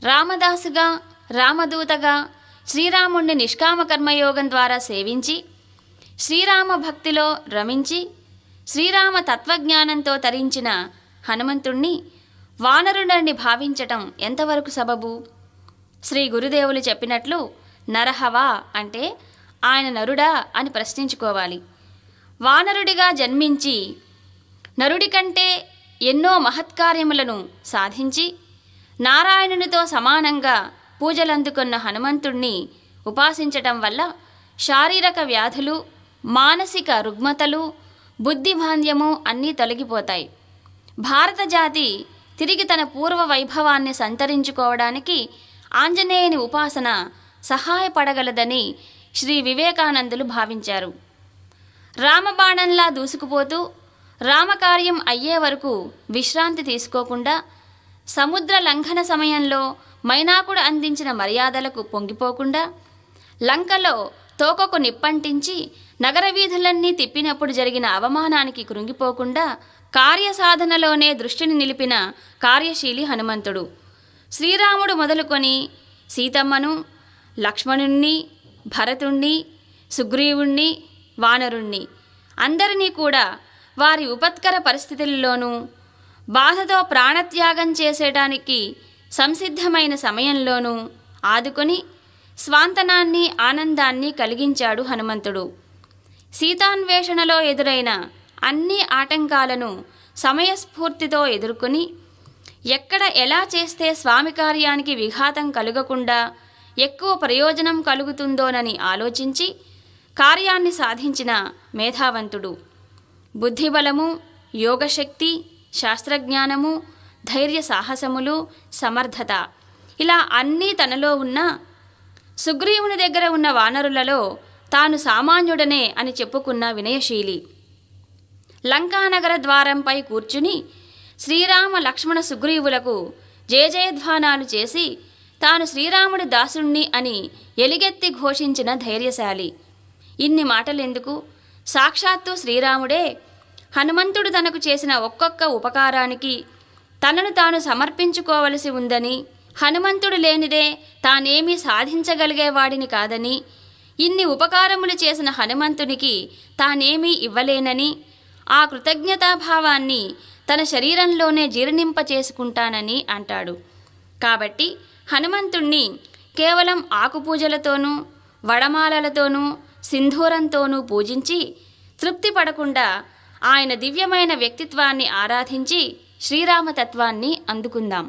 రామదాసుగా, రామదూతగా శ్రీరాముణ్ణి నిష్కామ కర్మయోగం ద్వారా సేవించి శ్రీరామ భక్తిలో రమించి శ్రీరామ తత్వజ్ఞానంతో తరించిన హనుమంతుణ్ణి వానరుడని భావించటం ఎంతవరకు సబబు? శ్రీ గురుదేవులు చెప్పినట్లు నరహవా అంటే ఆయన నరుడా అని ప్రశ్నించుకోవాలి. వానరుడిగా జన్మించి నరుడి కంటే ఎన్నో మహత్కార్యములను సాధించి నారాయణునితో సమానంగా పూజలందుకున్న హనుమంతుణ్ణి ఉపాసించటం వల్ల శారీరక వ్యాధులు, మానసిక రుగ్మతలు, బుద్ధిమాంద్యము అన్నీ తొలగిపోతాయి. భారత జాతి తిరిగి తన పూర్వ వైభవాన్ని సంతరించుకోవడానికి ఆంజనేయుని ఉపాసన సహాయపడగలదని శ్రీ వివేకానందులు భావించారు. రామబాణంలా దూసుకుపోతూ రామకార్యం అయ్యే వరకు విశ్రాంతి తీసుకోకుండా సముద్ర లంఘన సమయంలో మైనాకుడు అందించిన మర్యాదలకు పొంగిపోకుండా లంకలో తోకకు నిప్పంటించి నగర వీధులన్నీ తిప్పినప్పుడు జరిగిన అవమానానికి కృంగిపోకుండా కార్యసాధనలోనే దృష్టిని నిలిపిన కార్యశీలి హనుమంతుడు. శ్రీరాముడు మొదలుకొని సీతమ్మను, లక్ష్మణుణ్ణి, భరతుణ్ణి, సుగ్రీవుణ్ణి, వానరుణ్ణి అందరినీ కూడా వారి ఉపత్కర పరిస్థితుల్లోనూ బాధతో ప్రాణత్యాగం చేసేటానికి సంసిద్ధమైన సమయంలోనూ ఆదుకొని స్వాంతనాన్ని, ఆనందాన్ని కలిగించాడు హనుమంతుడు. సీతాన్వేషణలో ఎదురైన అన్ని ఆటంకాలను సమయస్ఫూర్తితో ఎదుర్కొని ఎక్కడ ఎలా చేస్తే స్వామి కార్యానికి విఘాతం కలుగకుండా ఎక్కువ ప్రయోజనం కలుగుతుందోనని ఆలోచించి కార్యాన్ని సాధించిన మేధావంతుడు. బుద్ధిబలము, యోగశక్తి, శాస్త్రజ్ఞానము, ధైర్య సాహసములు, సమర్థత ఇలా అన్నీ తనలో ఉన్న సుగ్రీవుని దగ్గర ఉన్న వానరులలో తాను సామాన్యుడనే అని చెప్పుకున్న వినయశీలి. లంకానగర ద్వారంపై కూర్చుని శ్రీరామ లక్ష్మణ సుగ్రీవులకు జయజయధ్వానాలు చేసి తాను శ్రీరాముడి దాసుణ్ణి అని ఎలుగెత్తి ఘోషించిన ధైర్యశాలి. ఇన్ని మాటలెందుకు? సాక్షాత్తు శ్రీరాముడే హనుమంతుడు తనకు చేసిన ఒక్కొక్క ఉపకారానికి తనను తాను సమర్పించుకోవలసి ఉందని, హనుమంతుడు లేనిదే తానేమీ సాధించగలిగేవాడిని కాదని, ఇన్ని ఉపకారములు చేసిన హనుమంతునికి తానేమీ ఇవ్వలేనని, ఆ కృతజ్ఞతాభావాన్ని తన శరీరంలోనే జీర్ణింపచేసుకుంటానని అంటాడు. కాబట్టి హనుమంతుణ్ణి కేవలం ఆకుపూజలతోనూ, వడమాలలతోనూ, సింధూరంతోనూ పూజించి తృప్తి పడకుండా ఆయన దివ్యమైన వ్యక్తిత్వాన్ని ఆరాధించి శ్రీరామతత్వాన్ని అందుకుందాం.